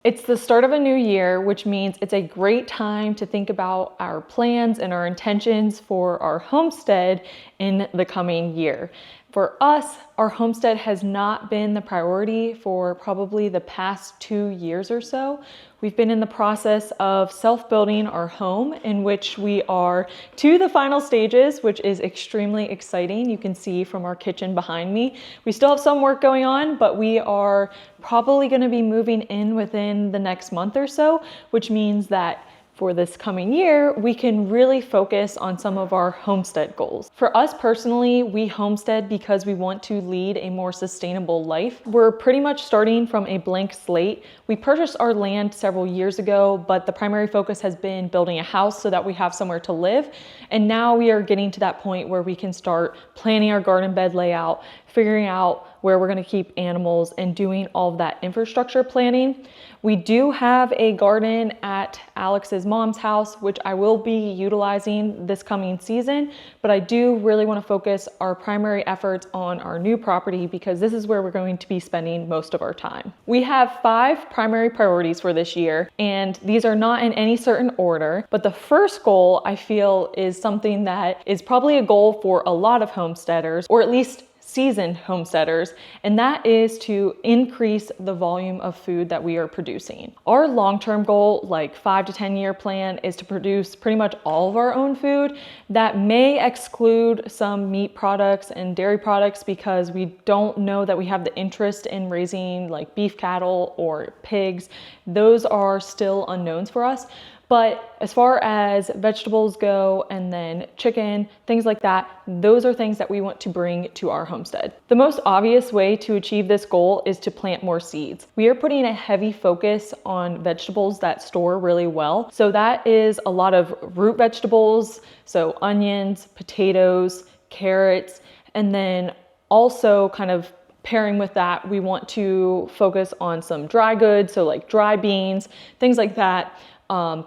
It's the start of a new year, which means it's a great time to think about our plans and our intentions for our homestead in the coming year. For us, our homestead has not been the priority for probably the past 2 years or so. We've been in the process of self-building our home, in which we are to the final stages, which is extremely exciting. You can see from our kitchen behind me. We still have some work going on, but we are probably going to be moving in within the next month or so, which means that for this coming year, we can really focus on some of our homestead goals. For us personally, we homestead because we want to lead a more sustainable life. We're pretty much starting from a blank slate. We purchased our land several years ago, but the primary focus has been building a house so that we have somewhere to live. And now we are getting to that point where we can start planning our garden bed layout, figuring out where we're going to keep animals, and doing all of that infrastructure planning. We do have a garden at Alex's mom's house, which I will be utilizing this coming season, but I do really want to focus our primary efforts on our new property because this is where we're going to be spending most of our time. We have 5 primary priorities for this year, and these are not in any certain order, but the first goal I feel is something that is probably a goal for a lot of homesteaders, or at least seasoned homesteaders, and that is to increase the volume of food that we are producing. Our long-term goal, like 5 to 10 year plan, is to produce pretty much all of our own food. That may exclude some meat products and dairy products because we don't know that we have the interest in raising like beef cattle or pigs. Those are still unknowns for us. But as far as vegetables go, and then chicken, things like that, those are things that we want to bring to our homestead. The most obvious way to achieve this goal is to plant more seeds. We are putting a heavy focus on vegetables that store really well. So that is a lot of root vegetables, so onions, potatoes, carrots, and then also kind of pairing with that, we want to focus on some dry goods, so like dry beans, things like that.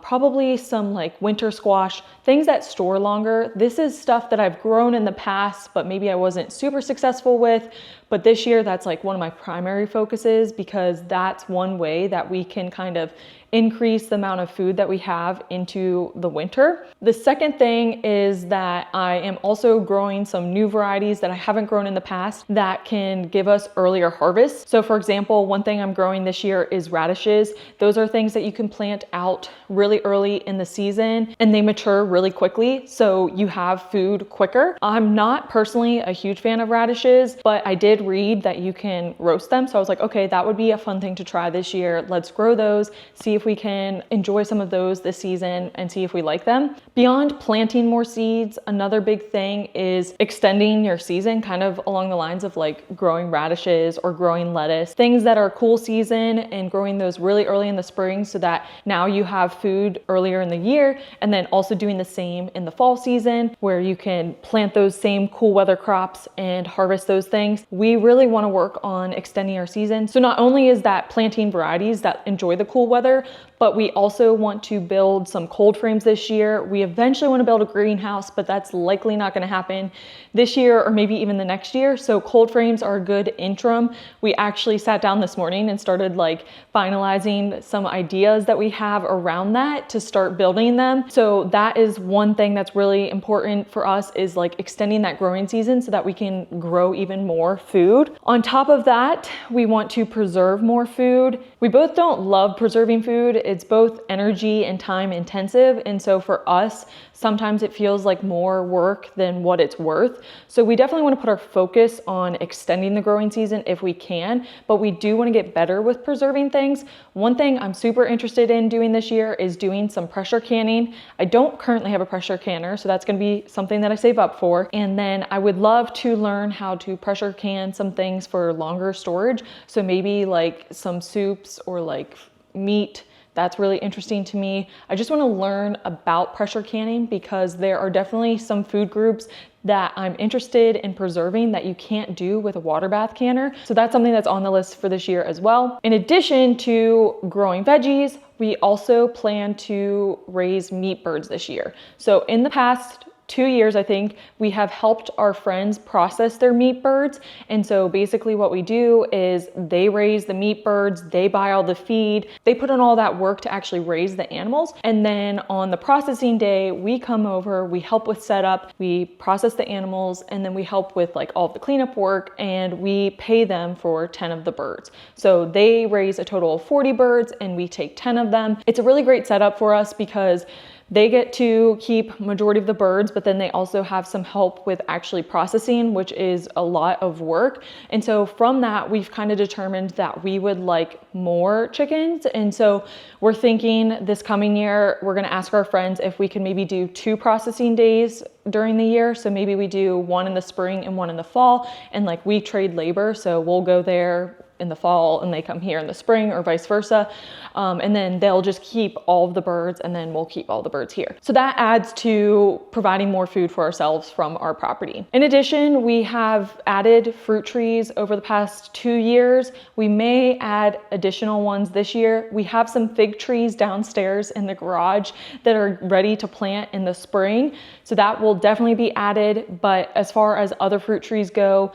Probably some like winter squash, things that store longer. This is stuff that I've grown in the past, but maybe I wasn't super successful with. But this year, that's like one of my primary focuses because that's one way that we can kind of increase the amount of food that we have into the winter. The second thing is that I am also growing some new varieties that I haven't grown in the past that can give us earlier harvests. So for example, one thing I'm growing this year is radishes. Those are things that you can plant out really early in the season and they mature really quickly, so you have food quicker. I'm not personally a huge fan of radishes, but I did read that you can roast them. So I was like, okay, that would be a fun thing to try this year. Let's grow those, see if we can enjoy some of those this season and see if we like them. Beyond planting more seeds, another big thing is extending your season, kind of along the lines of like growing radishes or growing lettuce, things that are cool season, and growing those really early in the spring so that now you have food earlier in the year, and then also doing the same in the fall season where you can plant those same cool weather crops and harvest those things. We really want to work on extending our season. So not only is that planting varieties that enjoy the cool weather, but we also want to build some cold frames this year. We eventually want to build a greenhouse, but that's likely not going to happen this year or maybe even the next year. So cold frames are a good interim. We actually sat down this morning and started like finalizing some ideas that we have around that to start building them. So that is one thing that's really important for us, is like extending that growing season so that we can grow even more food. On top of that, we want to preserve more food. We both don't love preserving food. It's both energy and time intensive. And so for us, sometimes it feels like more work than what it's worth. So we definitely want to put our focus on extending the growing season if we can, but we do want to get better with preserving things. One thing I'm super interested in doing this year is doing some pressure canning. I don't currently have a pressure canner, so that's going to be something that I save up for. And then I would love to learn how to pressure can some things for longer storage. So maybe like some soups or like meat. That's really interesting to me. I just want to learn about pressure canning because there are definitely some food groups that I'm interested in preserving that you can't do with a water bath canner. So that's something that's on the list for this year as well. In addition to growing veggies, we also plan to raise meat birds this year. So in the past 2 years, I think, we have helped our friends process their meat birds. And so basically what we do is they raise the meat birds, they buy all the feed, they put in all that work to actually raise the animals. And then on the processing day, we come over, we help with setup, we process the animals, and then we help with like all the cleanup work, and we pay them for 10 of the birds. So they raise a total of 40 birds and we take 10 of them. It's a really great setup for us because they get to keep majority of the birds, but then they also have some help with actually processing, which is a lot of work. And so from that, we've kind of determined that we would like more chickens. And so we're thinking this coming year, we're going to ask our friends if we can maybe do 2 processing days during the year. So maybe we do one in the spring and one in the fall, and like we trade labor. So we'll go there in the fall and they come here in the spring, or vice versa. And then they'll just keep all of the birds and then we'll keep all the birds here. So that adds to providing more food for ourselves from our property. In addition, we have added fruit trees over the past 2 years. We may add additional ones this year. We have some fig trees downstairs in the garage that are ready to plant in the spring. So that will definitely be added. But as far as other fruit trees go,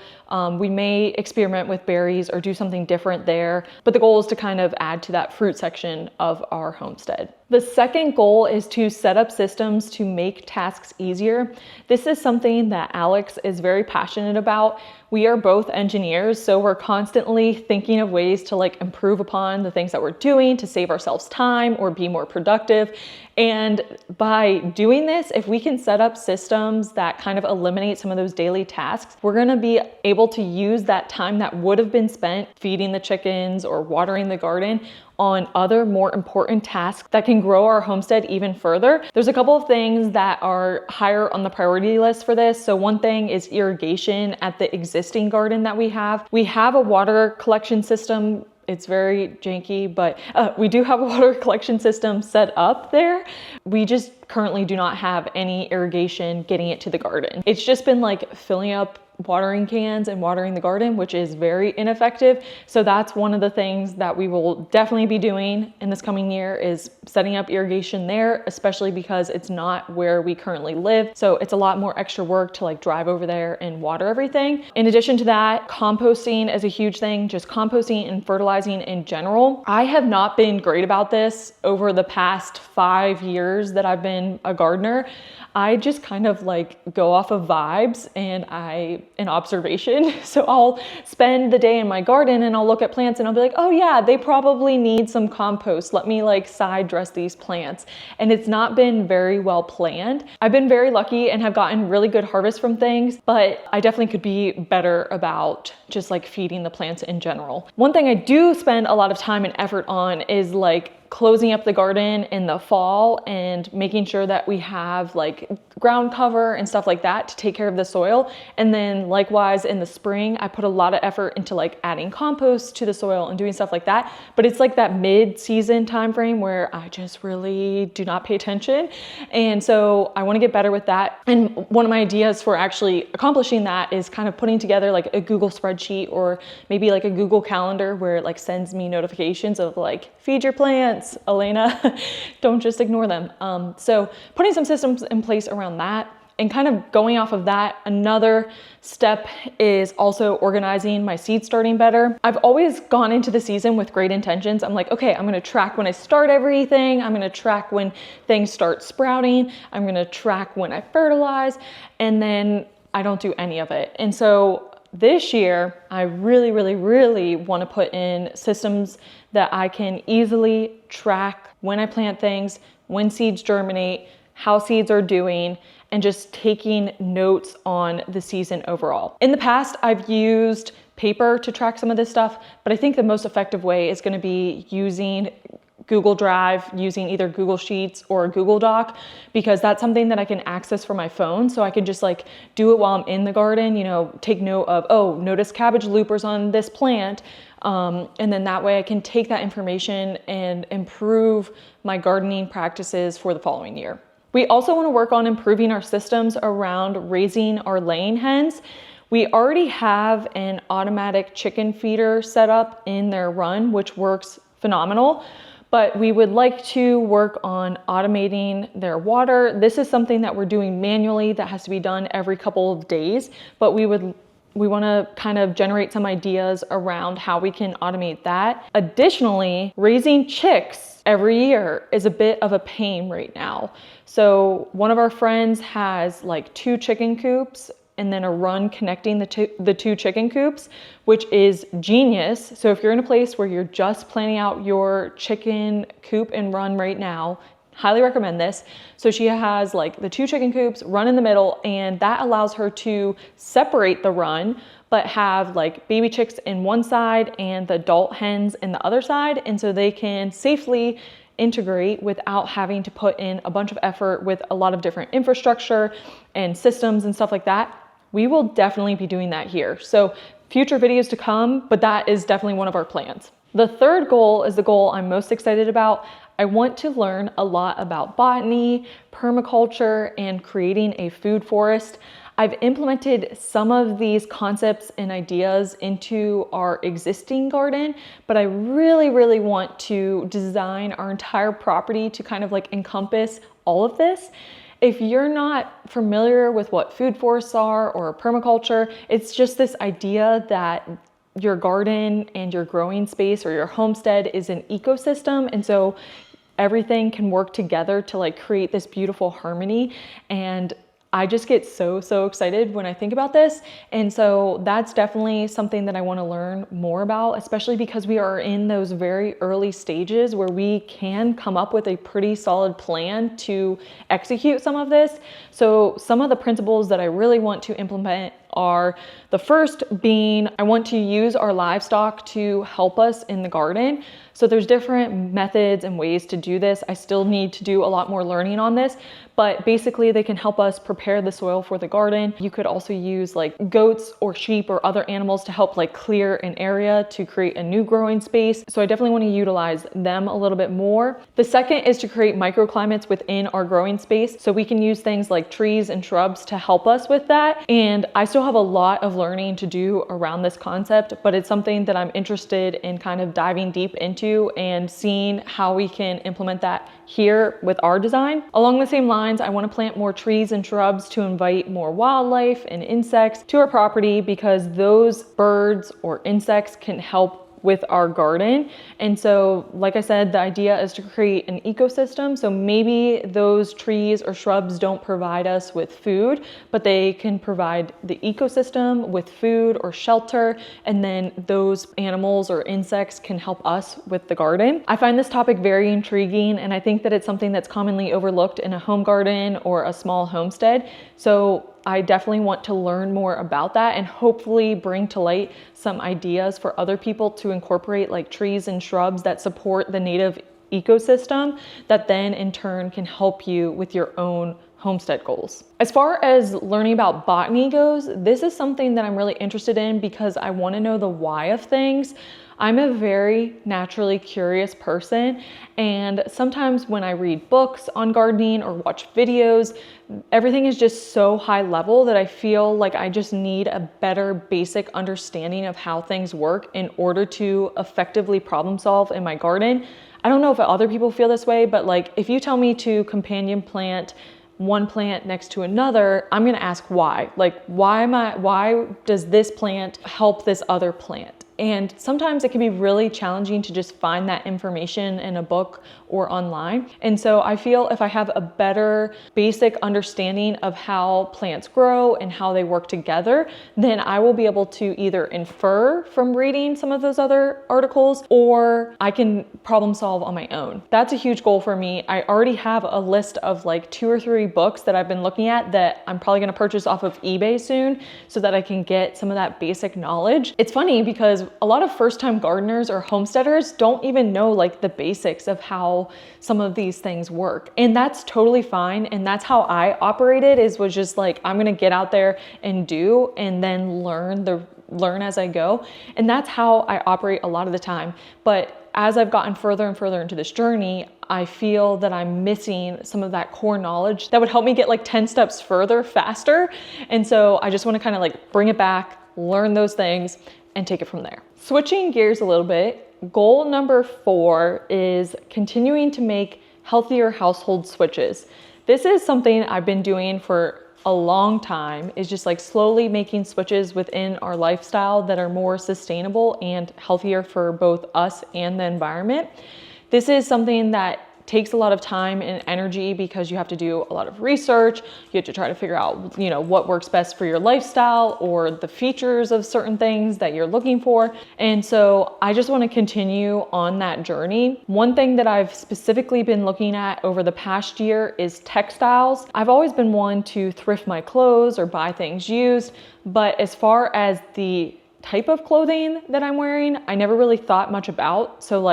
we may experiment with berries or do something different there. But the goal is to kind of add to that fruit section of our homestead. The second goal is to set up systems to make tasks easier. This is something that Alex is very passionate about. We are both engineers, so we're constantly thinking of ways to like improve upon the things that we're doing to save ourselves time or be more productive. And by doing this, if we can set up systems that kind of eliminate some of those daily tasks, we're gonna be able to use that time that would have been spent feeding the chickens or watering the garden on other more important tasks that can grow our homestead even further. There's a couple of things that are higher on the priority list for this. So one thing is irrigation at the existing garden that we have. We have a water collection system. It's very janky, but we do have a water collection system set up there. We just currently do not have any irrigation getting it to the garden. It's just been like filling up watering cans and watering the garden, which is very ineffective. So that's one of the things that we will definitely be doing in this coming year, is setting up irrigation there, especially because it's not where we currently live. So it's a lot more extra work to like drive over there and water everything. In addition to that, composting is a huge thing, just composting and fertilizing in general. I have not been great about this over the past 5 years that I've been a gardener. I just kind of like go off of vibes and an observation. So I'll spend the day in my garden and I'll look at plants and I'll be like, oh yeah, they probably need some compost. Let me like side dress these plants. And it's not been very well planned. I've been very lucky and have gotten really good harvest from things, but I definitely could be better about just like feeding the plants in general. One thing I do spend a lot of time and effort on is like closing up the garden in the fall and making sure that we have like ground cover and stuff like that to take care of the soil. And then likewise in the spring, I put a lot of effort into like adding compost to the soil and doing stuff like that. But it's like that mid-season time frame where I just really do not pay attention. And so I want to get better with that. And one of my ideas for actually accomplishing that is kind of putting together like a Google spreadsheet or maybe like a Google Calendar where it like sends me notifications of like, feed your plants, Elena, don't just ignore them. So putting some systems in place around that, and kind of going off of that, another step is also organizing my seed starting better. I've always gone into the season with great intentions. I'm like, okay, I'm gonna track when I start everything. I'm gonna track when things start sprouting. I'm gonna track when I fertilize, and then I don't do any of it. And so this year, I really, really, really want to put in systems that I can easily track when I plant things, when seeds germinate, how seeds are doing, and just taking notes on the season overall. In the past, I've used paper to track some of this stuff, but I think the most effective way is going to be using Google Drive, using either Google Sheets or a Google Doc, because that's something that I can access from my phone. So I can just like do it while I'm in the garden, you know, take note of, oh, notice cabbage loopers on this plant. And then that way I can take that information and improve my gardening practices for the following year. We also want to work on improving our systems around raising our laying hens. We already have an automatic chicken feeder set up in their run, which works phenomenal. but we would like to work on automating their water. This is something that we're doing manually that has to be done every couple of days, but we want to kind of generate some ideas around how we can automate that. Additionally, raising chicks every year is a bit of a pain right now. So one of our friends has like 2 chicken coops and then a run connecting the two chicken coops, which is genius. So if you're in a place where you're just planning out your chicken coop and run right now, highly recommend this. So she has like the 2 chicken coops, run in the middle, and that allows her to separate the run, but have like baby chicks in one side and the adult hens in the other side. And so they can safely integrate without having to put in a bunch of effort with a lot of different infrastructure and systems and stuff like that. We will definitely be doing that here. So future videos to come, but that is definitely one of our plans. The third goal is the goal I'm most excited about. I want to learn a lot about botany, permaculture, and creating a food forest. I've implemented some of these concepts and ideas into our existing garden, but I really, really want to design our entire property to kind of like encompass all of this. If you're not familiar with what food forests are or permaculture, it's just this idea that your garden and your growing space or your homestead is an ecosystem. And so everything can work together to like create this beautiful harmony. And I just get so excited when I think about this. And so that's definitely something that I want to learn more about, especially because we are in those very early stages where we can come up with a pretty solid plan to execute some of this. So some of the principles that I really want to implement are, the first being, I want to use our livestock to help us in the garden. So there's different methods and ways to do this. I still need to do a lot more learning on this, but basically they can help us prepare the soil for the garden. You could also use like goats or sheep or other animals to help like clear an area to create a new growing space. So I definitely want to utilize them a little bit more. The second is to create microclimates within our growing space. So we can use things like trees and shrubs to help us with that. And I still have a lot of learning to do around this concept, but it's something that I'm interested in kind of diving deep into and seeing how we can implement that here with our design. Along the same lines, I want to plant more trees and shrubs to invite more wildlife and insects to our property, because those birds or insects can help with our garden. And so, like I said, the idea is to create an ecosystem. So maybe those trees or shrubs don't provide us with food, but they can provide the ecosystem with food or shelter. And then those animals or insects can help us with the garden. I find this topic very intriguing, and I think that it's something that's commonly overlooked in a home garden or a small homestead. So I definitely want to learn more about that and hopefully bring to light some ideas for other people to incorporate, like trees and shrubs that support the native ecosystem, that then in turn can help you with your own homestead goals. As far as learning about botany goes, this is something that I'm really interested in because I want to know the why of things. I'm a very naturally curious person, and sometimes when I read books on gardening or watch videos, everything is just so high level that I feel like I just need a better basic understanding of how things work in order to effectively problem solve in my garden. I don't know if other people feel this way, but like if you tell me to companion plant one plant next to another, I'm gonna ask why. Like why does this plant help this other plant? And sometimes it can be really challenging to just find that information in a book or online. And so I feel if I have a better basic understanding of how plants grow and how they work together, then I will be able to either infer from reading some of those other articles, or I can problem solve on my own. That's a huge goal for me. I already have a list of like 2 or 3 books that I've been looking at that I'm probably gonna purchase off of eBay soon so that I can get some of that basic knowledge. It's funny because a lot of first-time gardeners or homesteaders don't even know like the basics of how some of these things work. And that's totally fine. And that's how I operated, was just like, I'm gonna get out there and do, and then learn as I go. And that's how I operate a lot of the time. But as I've gotten further and further into this journey, I feel that I'm missing some of that core knowledge that would help me get like 10 steps further faster. And so I just want to kind of like bring it back, learn those things, and take it from there. Switching gears a little bit, goal number 4 is continuing to make healthier household switches. This is something I've been doing for a long time, is just like slowly making switches within our lifestyle that are more sustainable and healthier for both us and the environment. This is something that takes a lot of time and energy because you have to do a lot of research. You have to try to figure out, what works best for your lifestyle or the features of certain things that you're looking for. And so I just want to continue on that journey. One thing that I've specifically been looking at over the past year is textiles. I've always been one to thrift my clothes or buy things used, but as far as the type of clothing that I'm wearing, I never really thought much about. So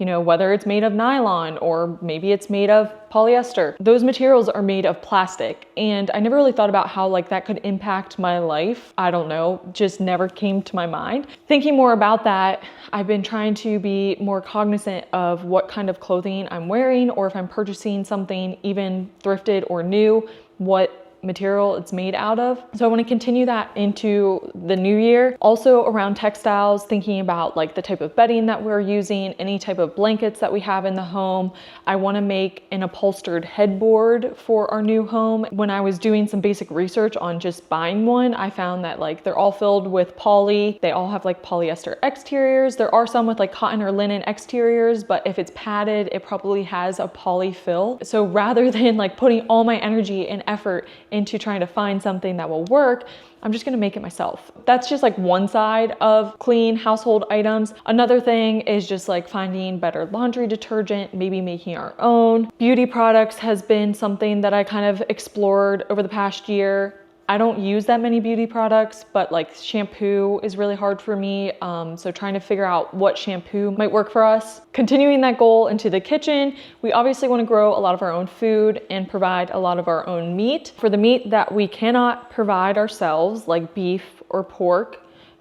whether it's made of nylon or maybe it's made of polyester, those materials are made of plastic. And I never really thought about how that could impact my life. I don't know, just never came to my mind. Thinking more about that, I've been trying to be more cognizant of what kind of clothing I'm wearing, or if I'm purchasing something even thrifted or new, what material it's made out of. So I want to continue that into the new year. Also around textiles, thinking about the type of bedding that we're using, any type of blankets that we have in the home. I want to make an upholstered headboard for our new home. When I was doing some basic research on just buying one, I found that they're all filled with poly. They all have polyester exteriors. There are some with cotton or linen exteriors, but if it's padded, it probably has a poly fill. So rather than putting all my energy and effort into trying to find something that will work, I'm just gonna make it myself. That's just one side of clean household items. Another thing is just finding better laundry detergent, maybe making our own. Beauty products has been something that I kind of explored over the past year. I don't use that many beauty products, but shampoo is really hard for me. So trying to figure out what shampoo might work for us. Continuing that goal into the kitchen, we obviously want to grow a lot of our own food and provide a lot of our own meat. For the meat that we cannot provide ourselves, like beef or pork,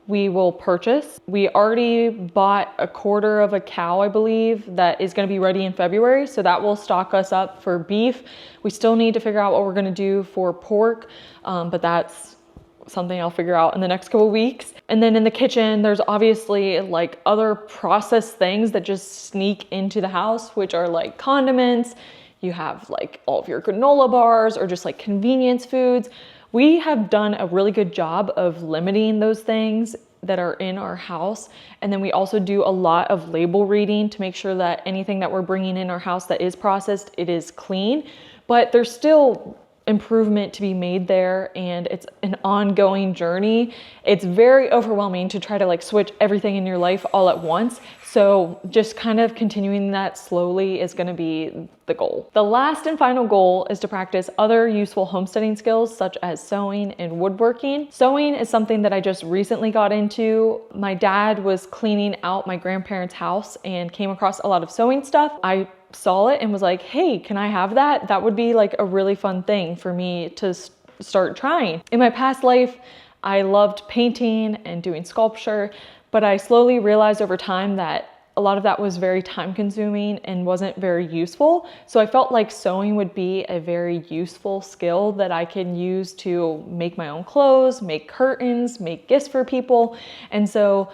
we will purchase. We already bought a quarter of a cow, I believe, that is going to be ready in February. So that will stock us up for beef. We still need to figure out what we're going to do for pork, but that's something I'll figure out in the next couple of weeks. And then in the kitchen, there's obviously other processed things that just sneak into the house, which are condiments. You have all of your granola bars or just convenience foods. We have done a really good job of limiting those things that are in our house. And then we also do a lot of label reading to make sure that anything that we're bringing in our house that is processed, it is clean. But there's still improvement to be made there, and it's an ongoing journey. It's very overwhelming to try to switch everything in your life all at once. So just kind of continuing that slowly is going to be the goal. The last and final goal is to practice other useful homesteading skills such as sewing and woodworking. Sewing is something that I just recently got into. My dad was cleaning out my grandparents' house and came across a lot of sewing stuff. I saw it and was like, hey, can I have that? That would be a really fun thing for me to start trying. In my past life, I loved painting and doing sculpture, but I slowly realized over time that a lot of that was very time consuming and wasn't very useful. So I felt like sewing would be a very useful skill that I can use to make my own clothes, make curtains, make gifts for people. And so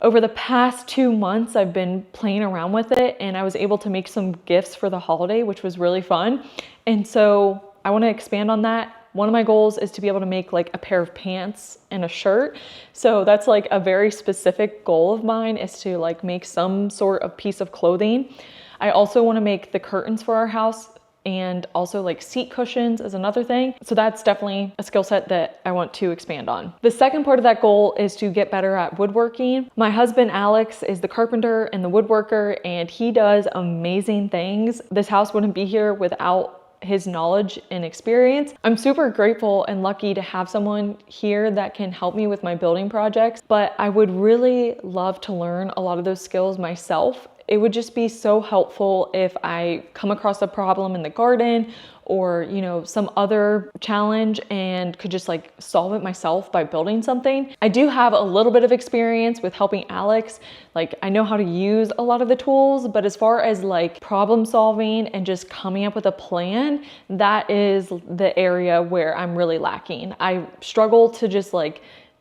over the past 2 months, I've been playing around with it, and I was able to make some gifts for the holiday, which was really fun. And so I want to expand on that. One of my goals is to be able to make a pair of pants and a shirt. So that's a very specific goal of mine, is to make some sort of piece of clothing. I also want to make the curtains for our house, and also seat cushions is another thing. So that's definitely a skill set that I want to expand on. The second part of that goal is to get better at woodworking. My husband, Alex, is the carpenter and the woodworker, and he does amazing things. This house wouldn't be here without his knowledge and experience. I'm super grateful and lucky to have someone here that can help me with my building projects, but I would really love to learn a lot of those skills myself. It would just be so helpful if I come across a problem in the garden or, some other challenge and could just solve it myself by building something. I do have a little bit of experience with helping Alex. I know how to use a lot of the tools, but as far as problem solving and just coming up with a plan, that is the area where I'm really lacking. I struggle to just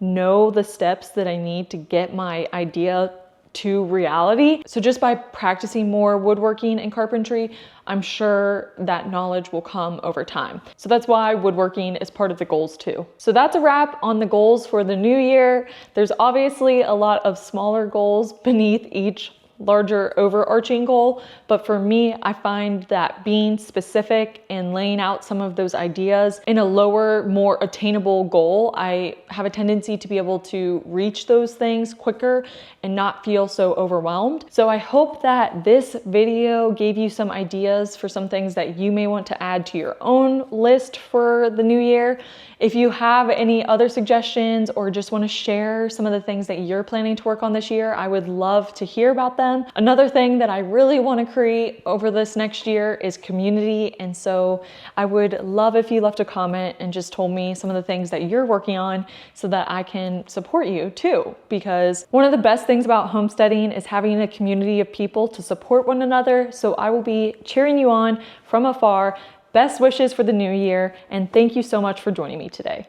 know the steps that I need to get my idea to reality. So just by practicing more woodworking and carpentry, I'm sure that knowledge will come over time. So that's why woodworking is part of the goals too. So that's a wrap on the goals for the new year. There's obviously a lot of smaller goals beneath each larger overarching goal, but for me, I find that being specific and laying out some of those ideas in a lower, more attainable goal, I have a tendency to be able to reach those things quicker and not feel so overwhelmed. So I hope that this video gave you some ideas for some things that you may want to add to your own list for the new year. If you have any other suggestions or just want to share some of the things that you're planning to work on this year, I would love to hear about them. Another thing that I really want to create over this next year is community. And so I would love if you left a comment and just told me some of the things that you're working on so that I can support you too. Because one of the best things about homesteading is having a community of people to support one another. So I will be cheering you on from afar. Best wishes for the new year, and thank you so much for joining me today.